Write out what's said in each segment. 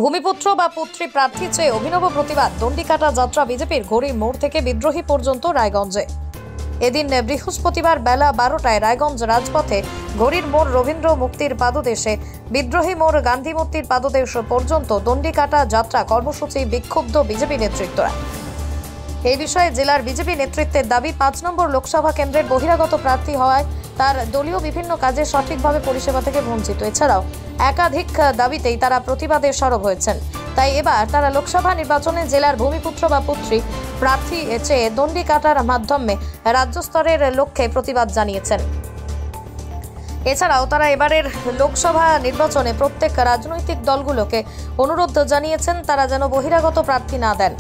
ভূমিপুত্র বা পুত্রী প্রার্থী চেয়ে অভিনব প্রতিবাদ দণ্ডিকাটা যাত্রা বিজেপির ঘড়ির মোড় থেকে বিদ্রোহী পর্যন্ত রায়গঞ্জে। এদিন বৃহস্পতিবার বেলা 12টায় রায়গঞ্জ রাজপথে ঘড়ির মোড় রবীন্দ্র মুক্তির পাদদেশে বিদ্রোহী মোড় গান্ধী মূর্তির পাদদেশ পর্যন্ত দণ্ডিকাটা যাত্রা কর্মসূচি বিক্ষুব্ধ বিজেপি নেতৃত্বরা। এই বিষয়ে জেলার বিজেপি নেতৃত্বের দাবি 5 নম্বর লোকসভা কেন্দ্রের বহিরাগত প্রার্থী হওয়ায় তার দলীয় বিভিন্ন কাজে সঠিকভাবে পরিষেবা থেকে বঞ্চিত। এছাড়াও একাধিক দাবিতেই তারা প্রতিবাদে সরব হয়েছেন। তাই এবার তারা লোকসভা নির্বাচনে জেলার ভূমিপুত্র বা পুত্রী প্রার্থী চেয়ে দণ্ডি কাটার মাধ্যমে রাজ্য স্তরের লক্ষ্যে প্রতিবাদ জানিয়েছেন। এছাড়াও তারা এবারের লোকসভা নির্বাচনে প্রত্যেক রাজনৈতিক দলগুলোকে অনুরোধ জানিয়েছেন তারা যেন বহিরাগত প্রার্থী না দেন।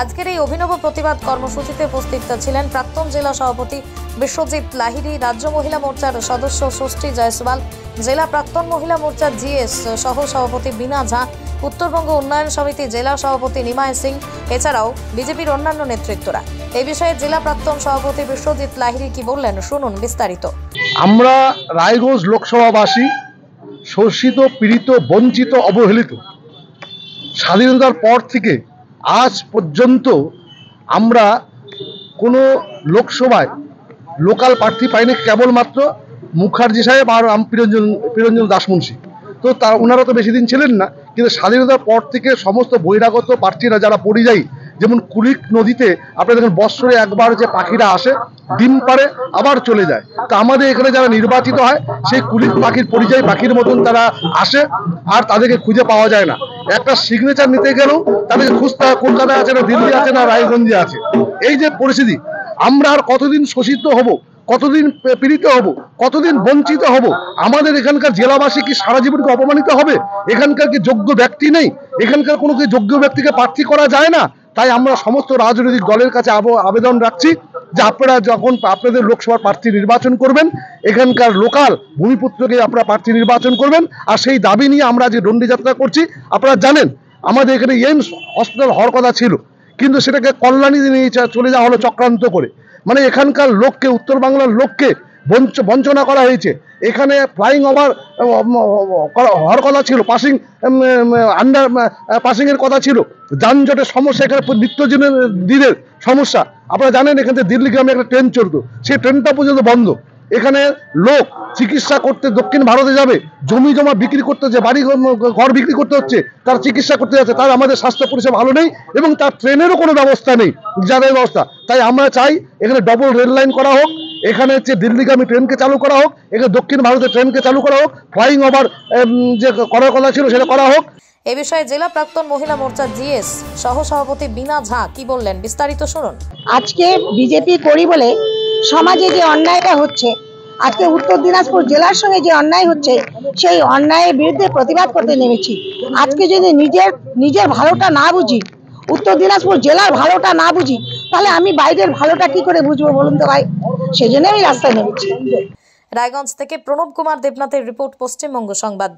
আজকের এই অভিনব প্রতিবাদ কর্মসূচিতে উপস্থিত ছিলেন প্রাক্তন জেলা সভাপতি বিশ্বজিৎ লাহিড়ী, রাজ্য মহিলা মোর্চার সদস্য ষষ্ঠী জয়সওয়াল, জেলা প্রাক্তন মহিলা মোর্চার জিএস সহ সভাপতি বীণা ঝা, উত্তরবঙ্গ উন্নয়ন সমিতি জেলা সভাপতি নিমায় সিং, এছাড়াও বিজেপির অন্যান্য নেতৃত্বরা। এই বিষয়ে জেলা প্রাক্তন সভাপতি বিশ্বজিৎ লাহিড়ী কি বললেন শুনুন বিস্তারিত। আমরা রায়গঞ্জ লোকসভাবাসী শোষিত, পীড়িত, বঞ্চিত, অবহেলিত। স্বাধীনতার পর থেকে আজ পর্যন্ত আমরা কোনো লোকসভায় লোকাল প্রার্থী পাইনি, কেবলমাত্র মুখার্জি সাহেব আর প্রিয়ঞ্জন দাসমুন্সী। তো ওনারা তো বেশি দিন ছিলেন না, কিন্তু স্বাধীনতার পর থেকে সমস্ত বহিরাগত প্রার্থীরা যারা পরিযায়ী, যেমন কুলিক নদীতে আপনারা দেখেন বৎসরে একবার যে পাখিরা আসে, ডিম পাড়ে আবার চলে যায়। তো আমাদের এখানে যারা নির্বাচিত হয় সেই কুলিক পাখির পরিযায়ী পাখির মতন তারা আসে, আর তাদেরকে খুঁজে পাওয়া যায় না। একটা সিগনেচার নিতে গেলেও তাদেরকে খুঁজতে হয়, কলকাতায় আছে না, দিল্লি আছে না, রায়গঞ্জে আছে। এই যে পরিস্থিতি, আমরা আর কতদিন শোষিত হব, কতদিন পীড়িত হব, কতদিন বঞ্চিত হব? আমাদের এখানকার জেলাবাসী কি সারা জীবনকে অপমানিত হবে? এখানকার কি যোগ্য ব্যক্তি নেই? এখানকার কোনো কি যোগ্য ব্যক্তিকে প্রার্থী করা যায় না? তাই আমরা সমস্ত রাজনৈতিক দলের কাছে আবেদন রাখছি যে আপনারা যখন আপনাদের লোকসভার প্রার্থী নির্বাচন করবেন, এখানকার লোকাল ভূমিপুত্রকে আপনারা প্রার্থী নির্বাচন করবেন। আর সেই দাবি নিয়ে আমরা যে দণ্ডি যাত্রা করছি, আপনারা জানেন আমাদের এখানে এইমস হসপিটাল হওয়ার কথা ছিল, কিন্তু সেটাকে কল্যাণী নিয়ে চলে যাওয়া হলো চক্রান্ত করে। মানে এখানকার লোককে, উত্তর বাংলার লোককে বঞ্চনা করা হয়েছে। এখানে ফ্লাইং ওভার হওয়ার কথা ছিল, আন্ডার পাসিংয়ের কথা ছিল, যানজটের সমস্যা, এখানে দিনের সমস্যা। আপনারা জানেন এখান থেকে দিল্লি গ্রামে একটা ট্রেন চলতো, সেই ট্রেনটা পর্যন্ত বন্ধ। এখানে লোক চিকিৎসা করতে দক্ষিণ ভারতে যাবে, জমি জমা বিক্রি করতে হচ্ছে, বাড়ি ঘর বিক্রি করতে হচ্ছে, তার চিকিৎসা করতে যাচ্ছে, তার আমাদের স্বাস্থ্য পরিষেবা ভালো নেই এবং তার ট্রেনেরও কোনো ব্যবস্থা নেই, যাতায়াত ব্যবস্থা। তাই আমরা চাই এখানে ডবল রেল লাইন করা হোক, এখানে হচ্ছে দিল্লিগামী ট্রেনকে চালু করা হোক, এখানে দক্ষিণ ভারতের ট্রেনকে চালু করা হোক, ফ্লাইং ওভার যে করার কথা ছিল সেটা করা হোক। এ বিষয়ে জেলা প্রাক্তন মহিলা মোর্চার জিএস সহ সভাপতি বীণা ঝা কি বললেন বিস্তারিত শুনুন। আজকে বিজেপি করি বলে সমাজে যে অন্যায়টা হচ্ছে, আজকে উত্তর দিনাজপুর জেলার সঙ্গে যে অন্যায় হচ্ছে, সেই অন্যায়ের বিরুদ্ধে প্রতিবাদ করতে নেমেছি। আজকে যদি নিজের ভালোটা না বুঝি, উত্তর দিনাজপুর জেলার ভালোটা না বুঝি, তাহলে আমি বাইরের ভালোটা কি করে বুঝবো বলুন তো ভাই? সেই জন্য আমি রাস্তায় নেমেছি। রায়গঞ্জ থেকে প্রণব কুমার দেবনাথের রিপোর্ট, পশ্চিমবঙ্গ সংবাদ।